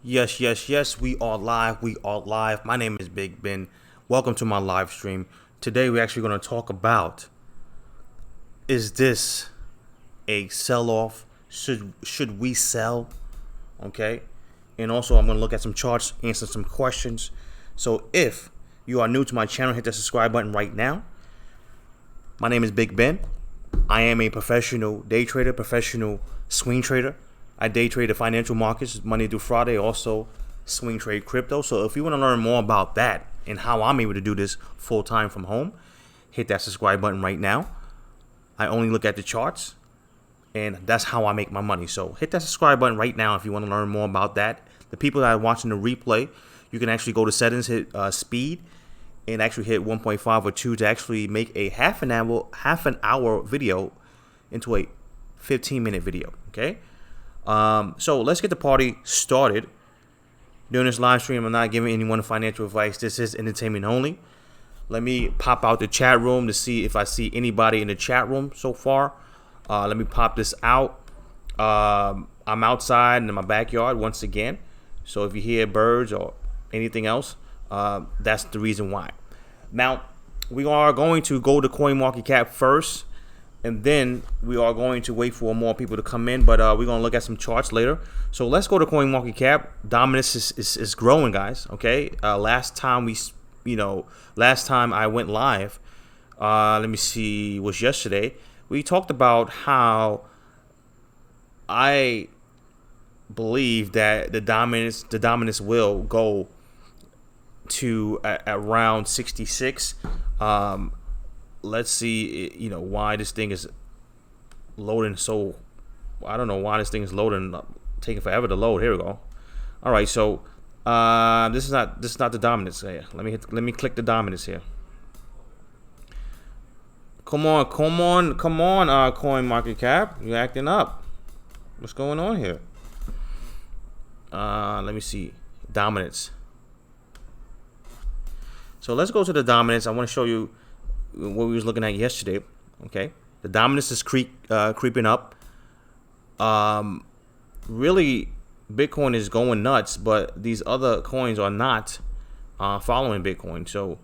Yes, yes, yes, we are live. We are live. My name is Big Ben. Welcome to my live stream. Today we're actually going to talk about, is this a sell-off? Should we sell? Okay. And also I'm going to look at some charts, answer some questions. So if you are new to my channel, hit the subscribe button right now. My name is Big Ben. I am a professional day trader, professional swing trader. I day trade the financial markets Monday through Friday, also swing trade crypto. So if you want to learn more about that and how I'm able to do this full time from home, hit that subscribe button right now. I only look at the charts, and that's how I make my money. So hit that subscribe button right now if you want to learn more about that. The people that are watching the replay, you can actually go to settings, hit speed, and actually hit 1.5 or 2 to actually make a half an hour video into a 15-minute video. Okay. So let's get the party started. During this live stream, I'm not giving anyone financial advice. This is entertainment only. Let me pop out the chat room to see if I see anybody in the chat room so far. Let me pop this out. I'm outside in my backyard once again. So if you hear birds or anything else, that's the reason why. Now, we are going to go to CoinMarketCap first, and then we are going to wait for more people to come in, but we're going to look at some charts later. So let's go to CoinMarketCap. Dominance is growing, guys, okay? Last time I went live, let me see, was yesterday. We talked about how I believe that the dominance will go to around 66. Let's see, why this thing is loading. So I don't know why this thing is loading, taking forever to load. Here we go. All right, so this is not the dominance here. Let me click the dominance here. Come on, CoinMarketCap, you're acting up. What's going on here? Let me see, dominance. So let's go to the dominance. I want to show you what we was looking at yesterday. Okay, the dominance is creeping up. Really, Bitcoin is going nuts, but these other coins are not following Bitcoin. So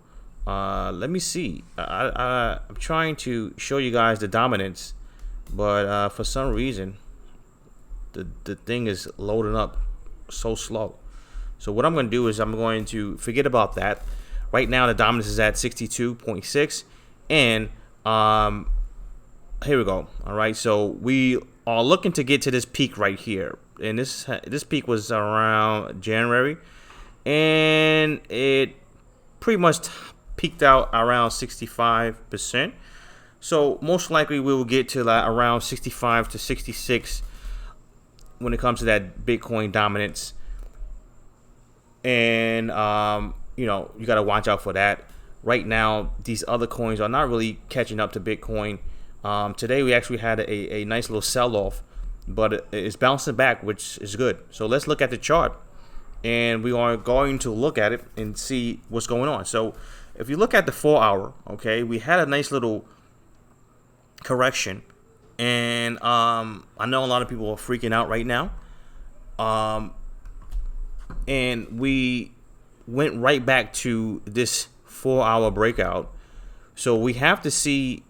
let me see. I'm trying to show you guys the dominance, but for some reason the thing is loading up so slow. So what I'm going to do is I'm going to forget about that. Right now the dominance is at 62.6, and here we go. All right, so we are looking to get to this peak right here, and this peak was around January, and it pretty much peaked out around 65%. So most likely we will get to like around 65 to 66 when it comes to that Bitcoin dominance, and you got to watch out for that. Right now, these other coins are not really catching up to Bitcoin. Today, we actually had a nice little sell-off, but it's bouncing back, which is good. So let's look at the chart, and we are going to look at it and see what's going on. So if you look at the 4-hour, okay, we had a nice little correction, and I know a lot of people are freaking out right now, and we went right back to this 4-hour breakout. So we have to see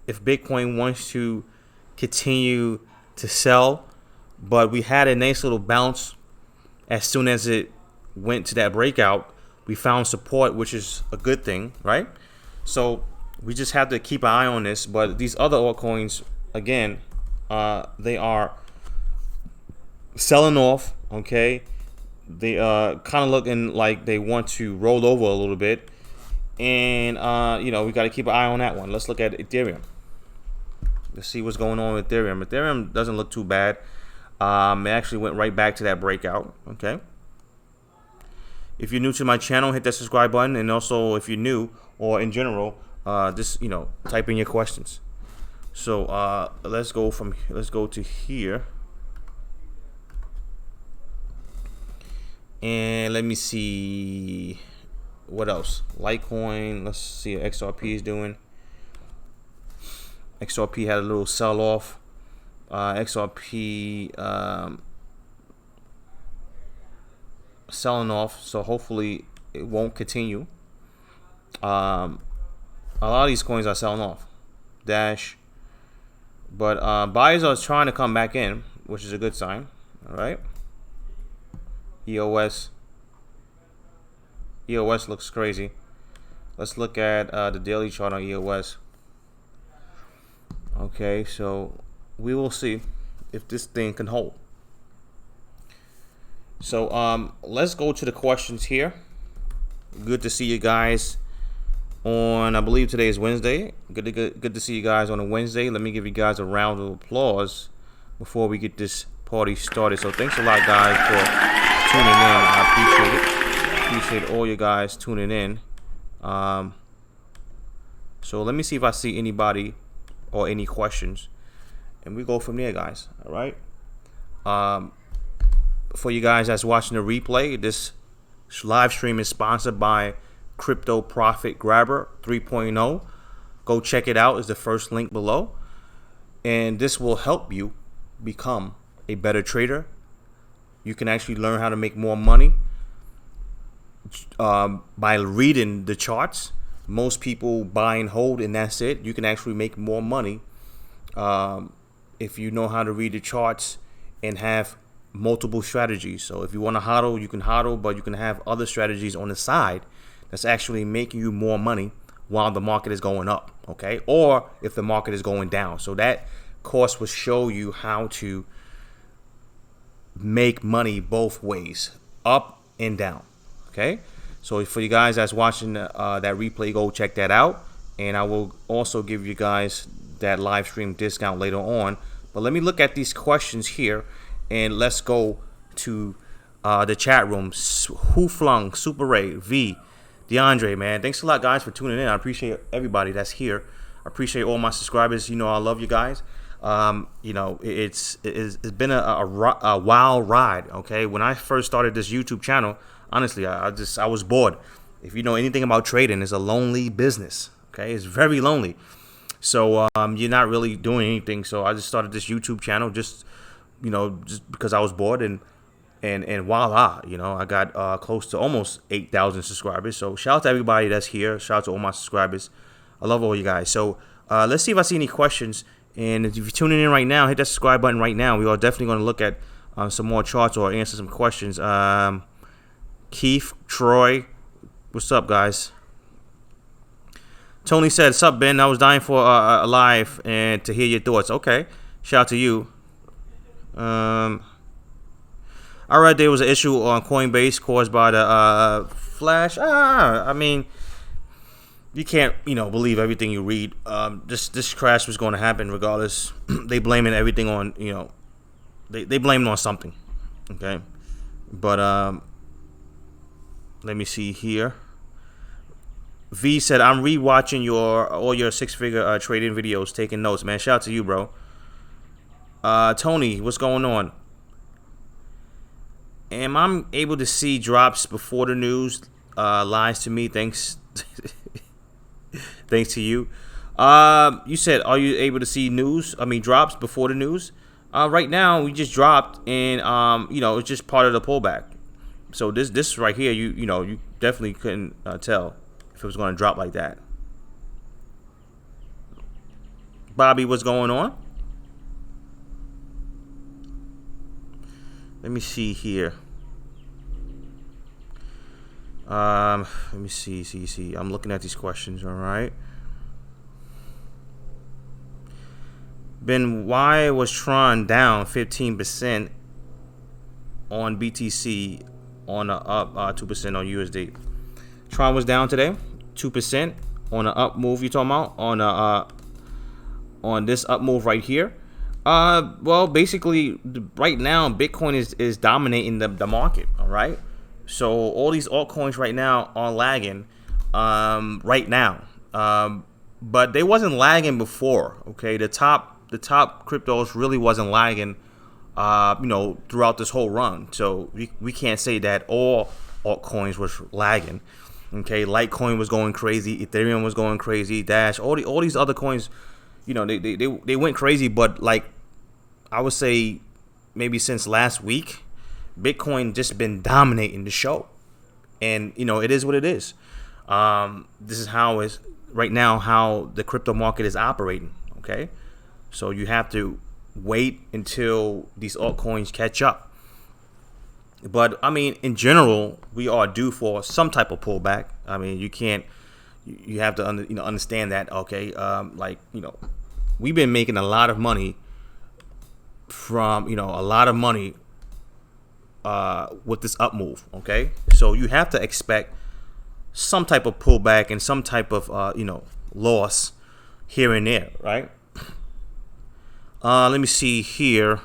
if Bitcoin wants to continue to sell, but we had a nice little bounce. As soon as it went to that breakout, we found support, which is a good thing, right? So we just have to keep an eye on this. But these other altcoins, again, they are selling off, okay? They kind of looking like they want to roll over a little bit, and we got to keep an eye on that one. Let's look at Ethereum. Let's see what's going on with Ethereum. Ethereum doesn't look too bad. It actually went right back to that breakout. Okay. If you're new to my channel, hit that subscribe button, and also if you're new or in general, just type in your questions. So let's go to here. And let me see what else. Litecoin. Let's see what XRP is doing. XRP had a little sell off. XRP selling off, so hopefully it won't continue. A lot of these coins are selling off. Dash. But buyers are trying to come back in, which is a good sign. All right. EOS. EOS looks crazy. Let's look at the daily chart on EOS. Okay, so we will see if this thing can hold. So let's go to the questions here. Good to see you guys on, I believe today is Wednesday. Good to see you guys on a Wednesday. Let me give you guys a round of applause before we get this party started. So thanks a lot, guys, for tuning in. I appreciate it. Appreciate all you guys tuning in. So let me see if I see anybody or any questions, and we go from there, guys. All right. For you guys that's watching the replay, this live stream is sponsored by Crypto Profit Grabber 3.0. Go check it out. It's the first link below, and this will help you become a better trader. You can actually learn how to make more money by reading the charts. Most people buy and hold, and that's it. You can actually make more money if you know how to read the charts and have multiple strategies. So if you want to hodl, you can hodl, but you can have other strategies on the side that's actually making you more money while the market is going up, okay? Or if the market is going down. So that course will show you how to make money both ways, up and down, okay? So for you guys that's watching that replay, go check that out. And I will also give you guys that live stream discount later on. But let me look at these questions here, and let's go to the chat room. Who Flung, Super Ray, V, DeAndre, man. Thanks a lot, guys, for tuning in. I appreciate everybody that's here. I appreciate all my subscribers. You know, I love you guys. You know, it's been a wild ride, okay? When I first started this YouTube channel, honestly, I was bored. If you know anything about trading, it's a lonely business, okay? It's very lonely. So you're not really doing anything. So I just started this YouTube channel just because I was bored, and voila, you know, I got close to almost 8,000 subscribers. So shout out to everybody that's here. Shout out to all my subscribers. I love all you guys. So let's see if I see any questions. And if you're tuning in right now, hit that subscribe button right now. We are definitely going to look at some more charts or answer some questions. Keith, Troy, what's up, guys? Tony said, "What's up, Ben? I was dying for a live and to hear your thoughts." Okay, shout out to you. I read there was an issue on Coinbase caused by the flash. I mean, you can't believe everything you read. This crash was going to happen regardless. They blaming everything on they blame it on something. Okay, but let me see here. V said, "I'm rewatching all your six-figure trading videos, taking notes, man." Shout out to you, bro. Tony, what's going on? Am I able to see drops before the news? Lies to me. Thanks. Thanks to you. You said, are you able to see drops before the news? Right now, we just dropped, and it's just part of the pullback. So this right here, you definitely couldn't tell if it was going to drop like that. Bobby, what's going on? Let me see here. Let me see. I'm looking at these questions, all right. Ben, why was Tron down 15% on BTC on a up 2% on USD? Tron was down today, 2% on an up move. You talking about on this up move right here? Well, basically, right now, Bitcoin is dominating the market, all right? So all these altcoins right now are lagging right now. But they wasn't lagging before, okay? The top cryptos really wasn't lagging, throughout this whole run. So we can't say that all altcoins was lagging, okay? Litecoin was going crazy. Ethereum was going crazy. Dash, all these other coins, they went crazy, but like I would say maybe since last week, Bitcoin just been dominating the show, and it is what it is. This is how is right now how the crypto market is operating. Okay, so you have to wait until these altcoins catch up. But I mean, in general, we are due for some type of pullback. I mean, you have to understand that. Okay, we've been making a lot of money from with this up move. Okay, so you have to expect some type of pullback and some type of loss here and there, right? Let me see here.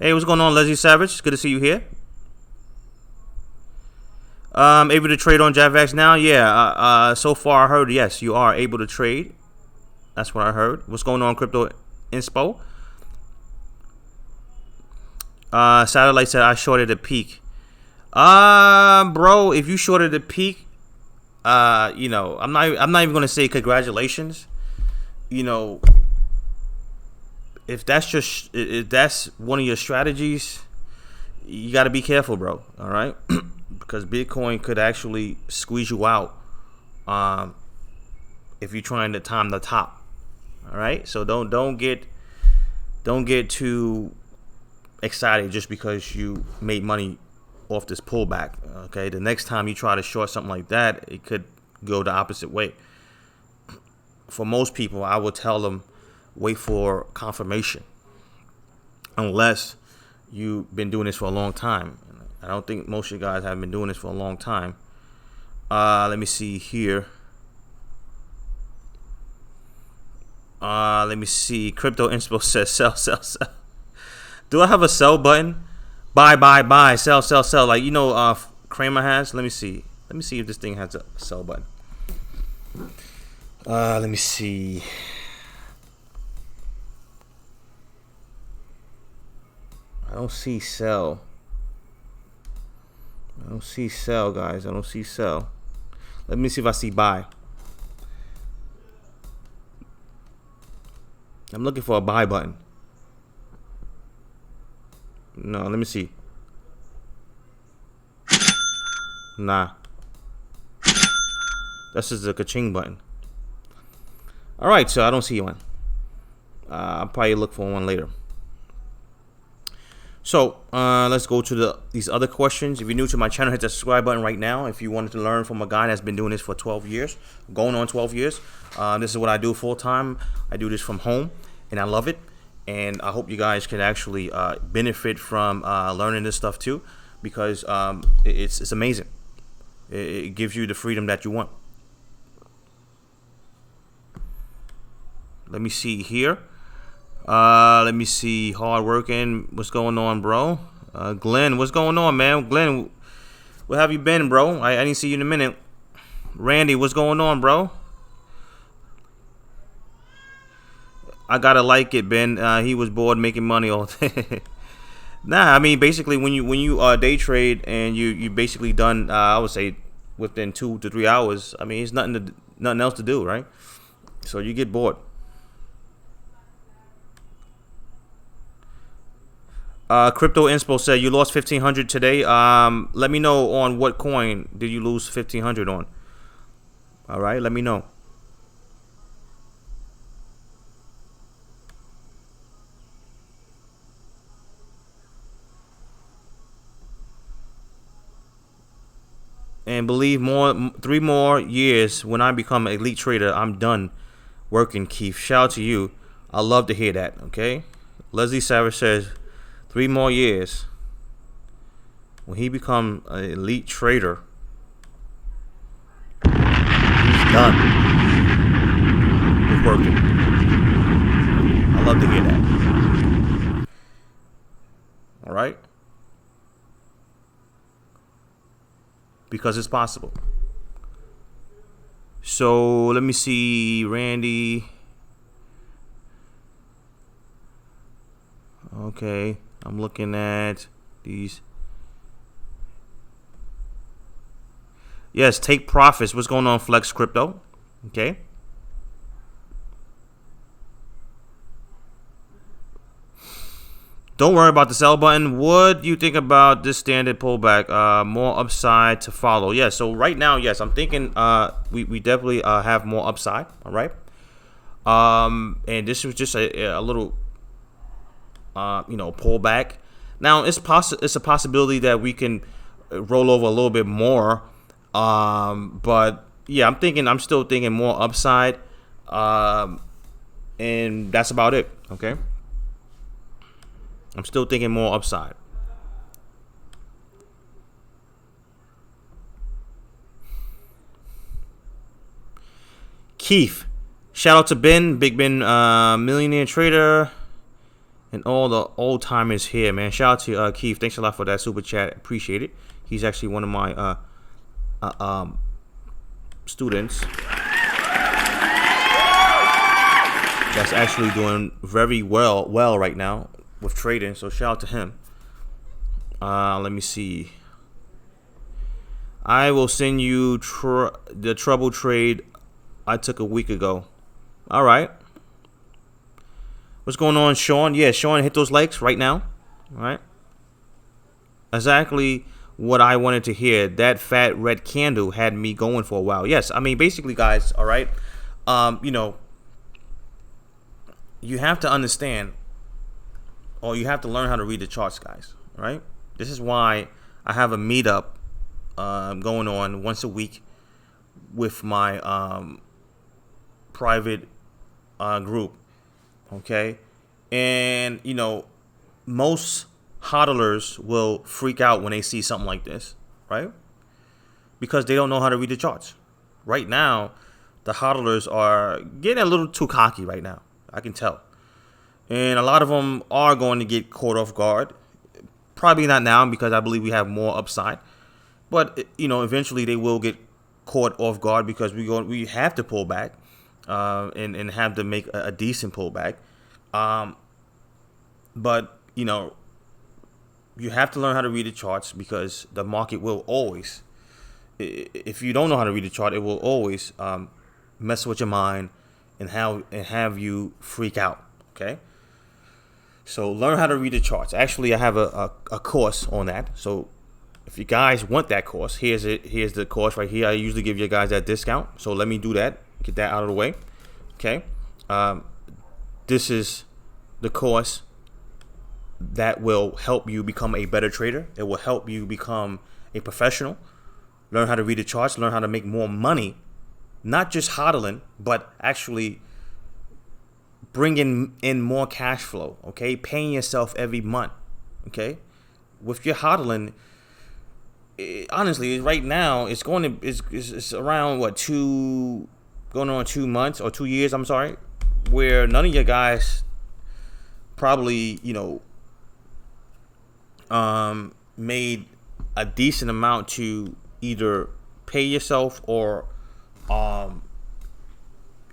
Hey, what's going on, Leslie Savage? Good to see you here. Able to trade on JavaX now? Yeah. So far I heard yes, you are able to trade. That's what I heard. What's going on, Crypto Inspo? Satellite said I shorted a peak. Bro, if you shorted a peak, I'm not even gonna say congratulations. If that's one of your strategies, you got to be careful, bro. All right, because Bitcoin could actually squeeze you out if you're trying to time the top. All right, so don't get too excited just because you made money off this pullback. Okay, the next time you try to short something like that, it could go the opposite way. For most people, I would tell them wait for confirmation, unless you've been doing this for a long time. I don't think most of you guys have been doing this for a long time. Let me see here. Let me see. Crypto Inspo says sell, sell, sell. Do I have a sell button? Buy, buy, buy, sell, sell, sell. Like Kramer has. Let me see. Let me see if this thing has a sell button. Let me see. I don't see sell. I don't see sell, guys. I don't see sell. Let me see if I see buy. I'm looking for a buy button. No, let me see. Nah. That's just a ka-ching button. Alright, so I don't see one. I'll probably look for one later. So let's go to these other questions. If you're new to my channel, hit the subscribe button right now. If you wanted to learn from a guy that's been doing this for 12 years, going on 12 years, this is what I do full time. I do this from home, and I love it. And I hope you guys can actually benefit from learning this stuff too, because it's amazing. It gives you the freedom that you want. Let me see here. Let me see. Hard working. What's going on, bro? Glenn, what's going on, man? Glenn, where have you been, bro? I didn't see you in a minute. Randy, what's going on, bro? I gotta like it, Ben. He was bored making money all day. Nah, I mean basically when you day trade and you basically done I would say within 2 to 3 hours. I mean it's nothing else to do, right? So you get bored. Crypto Inspo said you lost 1,500 today. Let me know on what coin did you lose 1,500 on. All right, let me know. And believe 3 more years when I become an elite trader, I'm done working, Keith. Shout out to you. I love to hear that. Okay. Leslie Savage says 3 more years when he become an elite trader, he's done with working. I love to hear that. All right. Because it's possible. So let me see, Randy. Okay, I'm looking at these. Yes, take profits. What's going on, Flex Crypto? Okay. Don't worry about the sell button. What do you think about this standard pullback? More upside to follow. Yeah, so right now, yes, I'm thinking we definitely have more upside. All right. And this was just a little pullback. Now it's a possibility that we can roll over a little bit more. But yeah, I'm still thinking more upside. And that's about it. Okay. I'm still thinking more upside. Keith, shout out to Ben, Big Ben, millionaire trader, and all the old timers here, man. Shout out to Keith. Thanks a lot for that super chat. Appreciate it. He's actually one of my students that's actually doing very well right now with trading. So shout out to him. Let me see. I will send you the trouble trade I took a week ago. All right. What's going on, Sean? Yeah, Sean, hit those likes right now. All right. Exactly what I wanted to hear. That fat red candle had me going for a while. Yes, I mean, basically, guys, all right, you have to understand, or you have to learn how to read the charts, guys, all right? This is why I have a meetup going on once a week with my private group, okay? And, most hodlers will freak out when they see something like this, right? Because they don't know how to read the charts. Right now, the hodlers are getting a little too cocky right now. I can tell. And a lot of them are going to get caught off guard. Probably not now because I believe we have more upside. But, eventually they will get caught off guard because we have to pull back and have to make a decent pullback. But, you have to learn how to read the charts because the market will always, if you don't know how to read the chart, it will always mess with your mind and have you freak out. Okay. So learn how to read the charts. Actually, I have a course on that. So if you guys want that course, here's it. Here's the course right here. I usually give you guys that discount. So let me do that. Get that out of the way. Okay. This is the course that will help you become a better trader. It will help you become a professional. Learn how to read the charts. Learn how to make more money. Not just hodling, but actually bringing in more cash flow, okay? Paying yourself every month, okay? With your hodling, honestly, right now, it's around, going on 2 months or 2 years, I'm sorry, where none of you guys probably, made a decent amount to either pay yourself or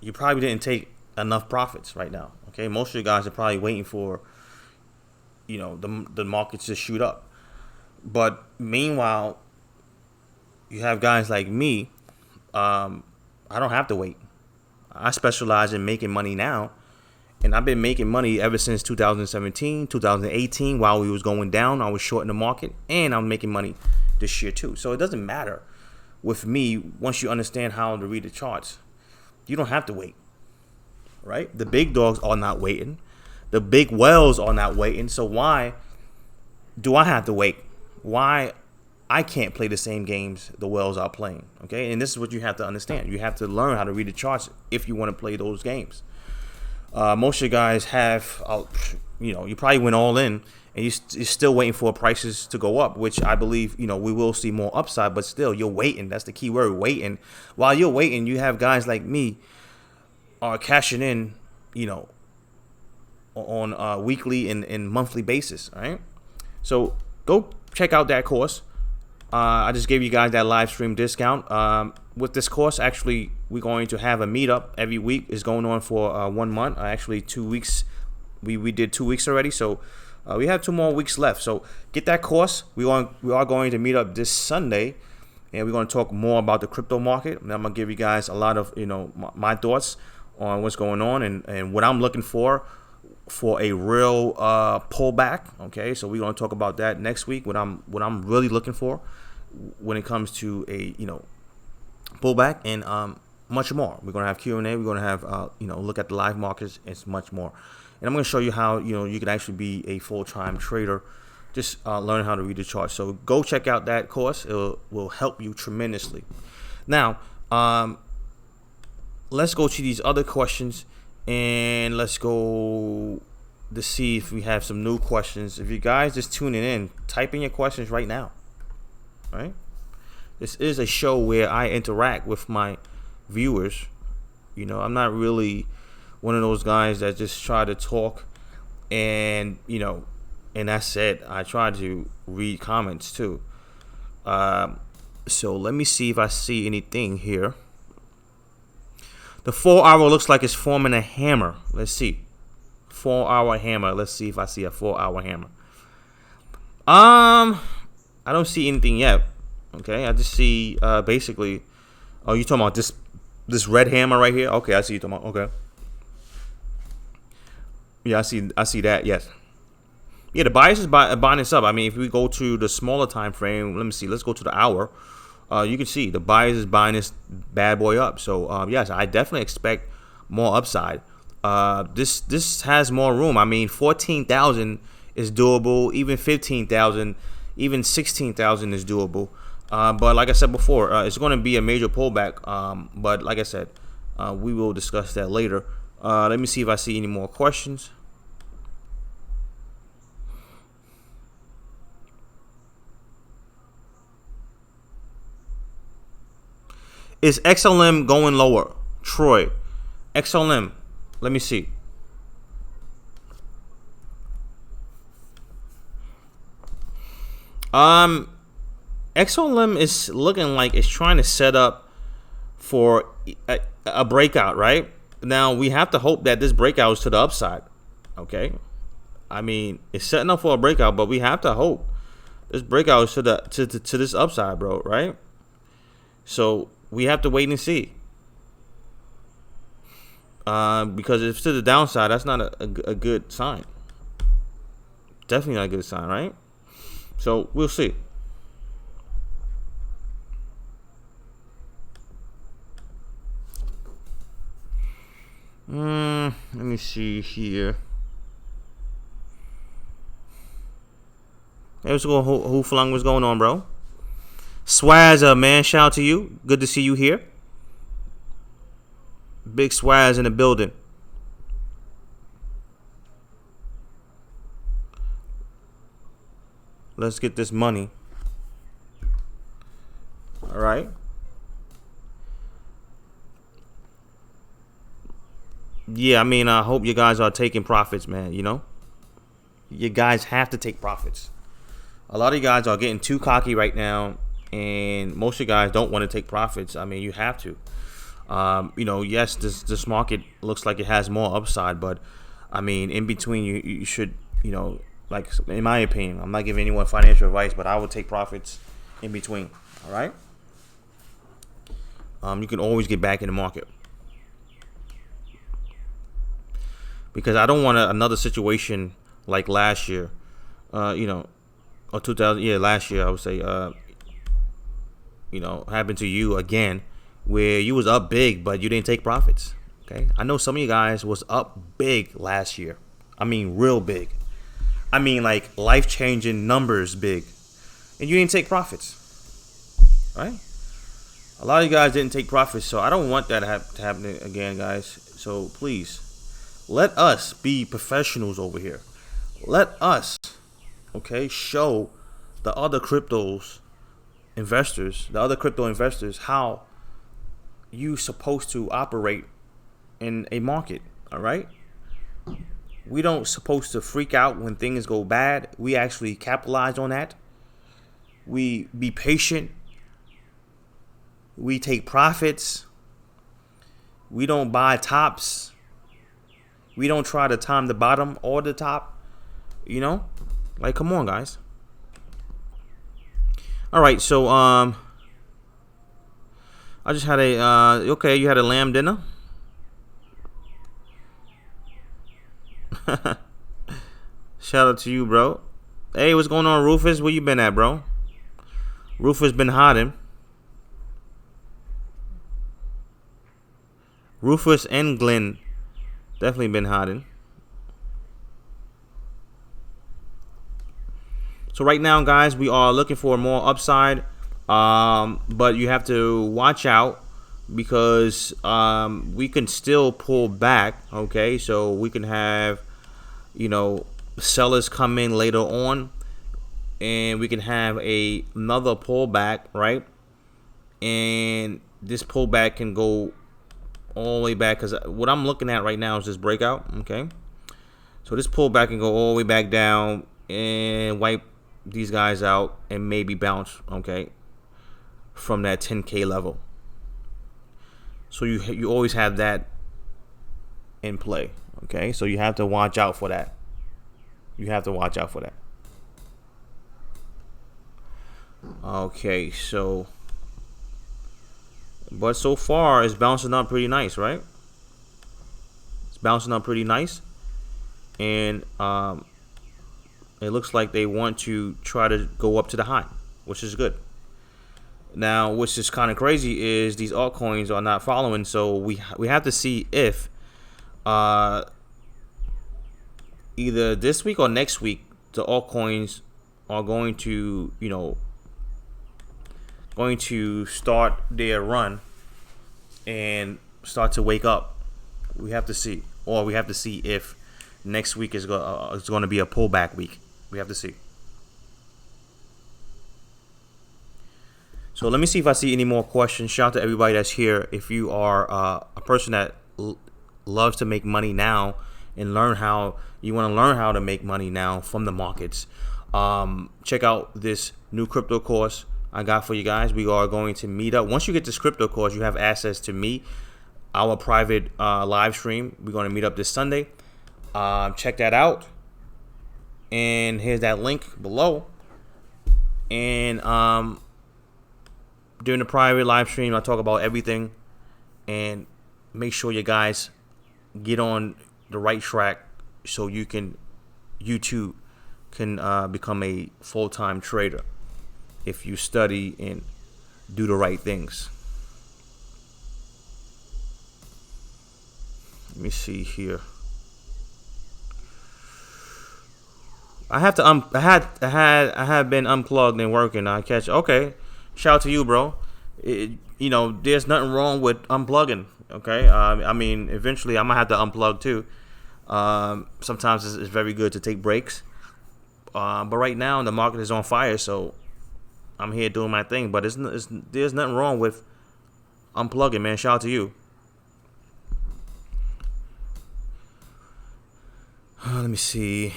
you probably didn't take enough profits right now. Okay, most of you guys are probably waiting for the markets to shoot up, but meanwhile you have guys like me. I don't have to wait. I specialize in making money now, and I've been making money ever since 2017, 2018. While we was going down, I was shorting the market, and I'm making money this year too. So it doesn't matter with me. Once you understand how to read the charts, you don't have to wait. Right? The big dogs are not waiting. The big whales are not waiting. So why do I have to wait? Why I can't play the same games the whales are playing? Okay, and this is what you have to understand. You have to learn how to read the charts if you want to play those games. Most of you guys have, you probably went all in, and you're still waiting for prices to go up, which I believe, we will see more upside, but still, you're waiting. That's the key word, waiting. While you're waiting, you have guys like me are cashing in, on a weekly and monthly basis, all right? So go check out that course. I just gave you guys that live stream discount. With this course, actually, we're going to have a meetup every week. It's going on for 1 month. Actually, 2 weeks. We did 2 weeks already, so we have 2 more weeks left. So get that course. We are going to meet up this Sunday, and we're going to talk more about the crypto market. And I'm going to give you guys a lot of my thoughts on what's going on and what I'm looking for for a real pullback. Okay, so we're gonna talk about that next week. What I'm really looking for when it comes to a pullback, and much more. We're gonna have Q&A. We're gonna have look at the live markets and much more. And I'm gonna show you how you can actually be a full-time trader. Just learn how to read the chart. So go check out that course. It will help you tremendously. Now, let's go to these other questions, and let's go to see if we have some new questions. If you guys just tuning in, type in your questions right now. All right? This is a show where I interact with my viewers. I'm not really one of those guys that just try to talk and and that's it. I try to read comments too. So let me see if I see anything here. The 4-hour looks like it's forming a hammer. Let's see. 4-hour hammer. Let's see if I see a 4-hour hammer. I don't see anything yet. Okay, I just see basically. Oh, you talking about this red hammer right here? Okay, I see you talking about. Okay. Yeah, I see that. Yes. Yeah, the bias is buying this up. I mean, if we go to the smaller time frame, let me see. Let's go to the hour. You can see the bias is buying this bad boy up. So yes, I definitely expect more upside. This has more room. I mean, 14,000 is doable. Even 15,000, even 16,000 is doable. But like I said before, it's going to be a major pullback. But like I said, we will discuss that later. Let me see if I see any more questions. Is XLM going lower? Troy, XLM, let me see. XLM is looking like it's trying to set up for a breakout, right? Now, we have to hope that this breakout is to the upside, okay? I mean, it's setting up for a breakout, but we have to hope this breakout is to this upside, bro, right? So we have to wait and see. Because if it's to the downside, that's not a good sign. Definitely not a good sign, right? So we'll see. Let me see here. Hey, what's going on? Who flung? What's going on, bro? Swaz, man, shout out to you. Good to see you here. Big Swaz in the building. Let's get this money. All right. Yeah, I mean, I hope you guys are taking profits, man. You guys have to take profits. A lot of you guys are getting too cocky right now, and most of you guys don't want to take profits. I mean, you have to. Yes, this market looks like it has more upside, but I mean, in between, you should, like, in my opinion, I'm not giving anyone financial advice, but I would take profits in between. All right. You can always get back in the market, because I don't want another situation like last year, or 2000. Yeah, last year I would say, happened to you again, where you was up big but you didn't take profits. Okay, I know some of you guys was up big last year. I mean, real big. I mean, like life-changing numbers big, and you didn't take profits, right? A lot of you guys didn't take profits, so I don't want that to happen again, guys. So please, let us be professionals over here. Let us, okay, show the other crypto investors how you supposed to operate in a market. All right, we don't supposed to freak out when things go bad. We actually capitalize on that. We be patient. We take profits. We don't buy tops. We don't try to time the bottom or the top. Like, come on, guys. All right, so I just had you had a lamb dinner. Shout out to you, bro. Hey, what's going on, Rufus? Where you been at, bro? Rufus been hiding. Rufus and Glenn definitely been hiding. So right now, guys, we are looking for more upside, but you have to watch out because we can still pull back. Okay, so we can have, sellers come in later on, and we can have another pullback, right? And this pullback can go all the way back, because what I'm looking at right now is this breakout. Okay, so this pullback can go all the way back down and wipe these guys out and maybe bounce, okay, from that 10K level. So you always have that in play. Okay, so you have to watch out for that. You have to watch out for that. Okay, so, but so far it's bouncing up pretty nice, right? It's bouncing up pretty nice, and it looks like they want to try to go up to the high, which is good. Now, which is kind of crazy is these altcoins are not following, so we have to see if either this week or next week the altcoins are going to, going to start their run and start to wake up. We have to see, or we have to see if next week is going to be a pullback week. We have to see. So let me see if I see any more questions. Shout out to everybody that's here. If you are a person that loves to make money now and want to learn how to make money now from the markets, check out this new crypto course I got for you guys. We are going to meet up. Once you get this crypto course, you have access to me, our private live stream. We're going to meet up this Sunday. Check that out. And here's that link below. And during the private live stream, I talk about everything. And make sure you guys get on the right track so you too can become a full-time trader if you study and do the right things. Let me see here. I have to I have been unplugged and working. I catch. Okay, shout out to you, bro. There's nothing wrong with unplugging. Okay, I mean, eventually I'm gonna have to unplug too. Sometimes it's very good to take breaks. But right now the market is on fire, so I'm here doing my thing. But there's nothing wrong with unplugging, man. Shout out to you. Let me see.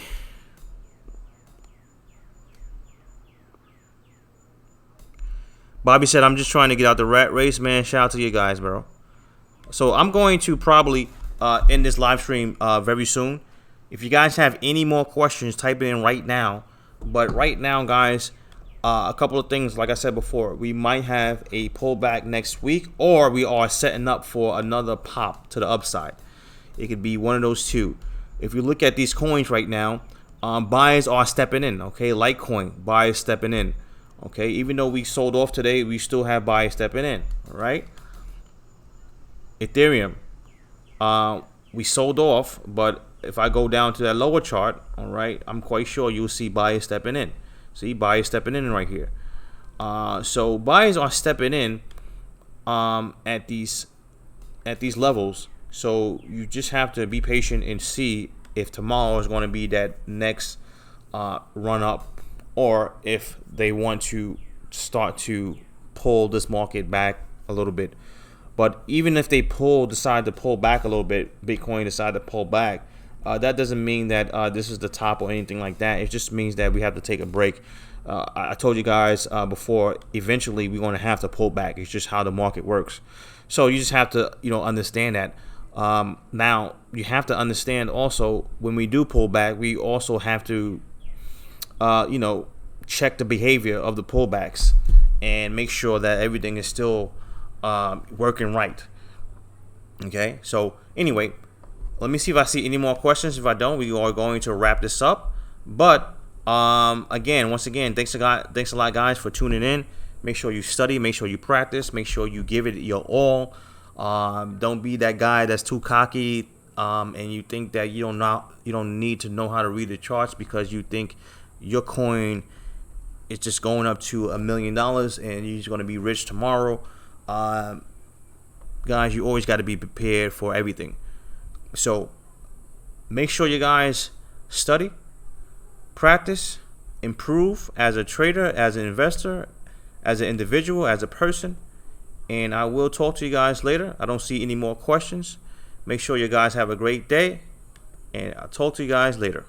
Bobby said, I'm just trying to get out the rat race, man. Shout out to you guys, bro. So I'm going to probably end this live stream very soon. If you guys have any more questions, type it in right now. But right now, guys, a couple of things. Like I said before, we might have a pullback next week, or we are setting up for another pop to the upside. It could be one of those two. If you look at these coins right now, buyers are stepping in. Okay, Litecoin, buyers stepping in. Okay, even though we sold off today, we still have buyers stepping in. All right. Ethereum, we sold off, but if I go down to that lower chart, all right, I'm quite sure you'll see buyers stepping in. See, buyers stepping in right here. So buyers are stepping in at these levels. So you just have to be patient and see if tomorrow is going to be that next run up, or if they want to start to pull this market back a little bit. But even if they decide to pull back a little bit, Bitcoin decide to pull back, that doesn't mean that this is the top or anything like that. It just means that we have to take a break. I told you guys before, eventually we're going to have to pull back. It's just how the market works. So you just have to, understand that. Now, you have to understand also, when we do pull back, we also have to, check the behavior of the pullbacks and make sure that everything is still working right. Okay, so anyway, let me see if I see any more questions. If I don't, we are going to wrap this up. But once again, thanks a lot, guys, for tuning in. Make sure you study. Make sure you practice. Make sure you give it your all. Don't be that guy that's too cocky and you think that you don't need to know how to read the charts because you think your coin is just going up to $1 million and you're just going to be rich tomorrow. Guys, you always got to be prepared for everything. So make sure you guys study, practice, improve as a trader, as an investor, as an individual, as a person. And I will talk to you guys later. I don't see any more questions. Make sure you guys have a great day, and I'll talk to you guys later.